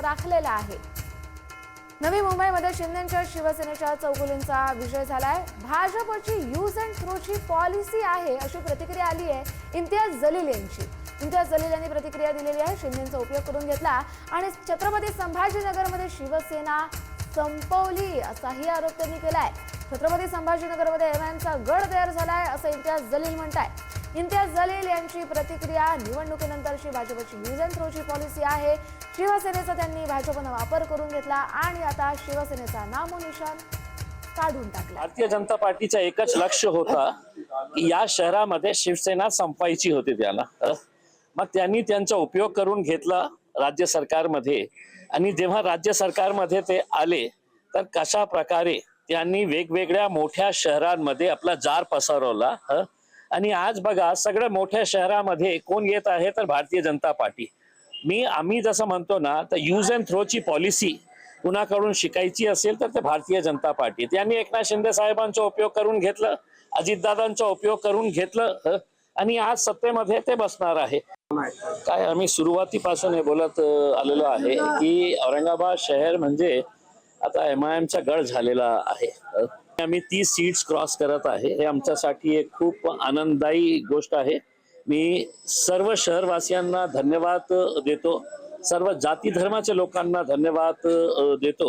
राखलेला आहे। नवी मुंबईमध्ये शिंदेच्या शिवसेनेच्या चौगुलींचा विजय झालाय। भाजपची यूज अँड थ्रोची पॉलिसी आहे अशी प्रतिक्रिया आली आहे इम्तियाज जलील यांची। इम्तियाज जलील यांनी प्रतिक्रिया दिलेली आहे। शिंदेचा उपयोग करून घेतला आणि छत्रपती संभाजीनगरमध्ये शिवसेना संपवली असाही आरोप त्यांनी केलाय। छत्रपती संभाजीनगरमध्ये एमआयएमचा गड तयार झालाय असं इम्तियाज जलील म्हणतायत। इम्तियाज जलील यांची प्रतिक्रिया निवडणुकीनंतरची भाजपची यूज अँड थ्रोची पॉलिसी आहे। शिवसेनेचा त्यांनी भाजपनं वापर करून घेतला आणि आता शिवसेनेचा नामोनिशाण काढून टाकला। भारतीय जनता पार्टीचं एकच लक्ष होता की या शहरामध्ये शिवसेना संपवायची होती त्याला। मग त्यांनी त्यांचा उपयोग करून घेतला राज्य सरकारमध्ये आणि जेव्हा राज्य सरकारमध्ये ते आले तर कशा प्रकारे त्यांनी वेगवेगळ्या मोठ्या शहरांमध्ये आपला जार पसरवला। आणि आज बघा सगळ्या मोठ्या शहरामध्ये कोण येत आहे तर भारतीय जनता पार्टी। आम्ही जसं म्हणतो ना तर यूज अँड थ्रोची पॉलिसी कुणाकडून शिकायची असेल तर ते भारतीय जनता पार्टी। त्यांनी एकनाथ शिंदे साहेबांचा उपयोग करून घेतलं, अजितदादांचा उपयोग करून घेतलं आणि आज सत्तेमध्ये ते बसणार आहे। काय आम्ही सुरुवातीपासून हे बोलत आलेलो आहे की औरंगाबाद शहर म्हणजे आता एमआयएमचा गड झालेला आहे। आम्ही 30 सीट्स क्रॉस करत आहे, हे आमच्यासाठी एक खूप आनंददायी गोष्ट आहे। मी सर्व शहरवासियांना धन्यवाद देतो, सर्व जाती धर्माच्या लोकांना धन्यवाद देतो।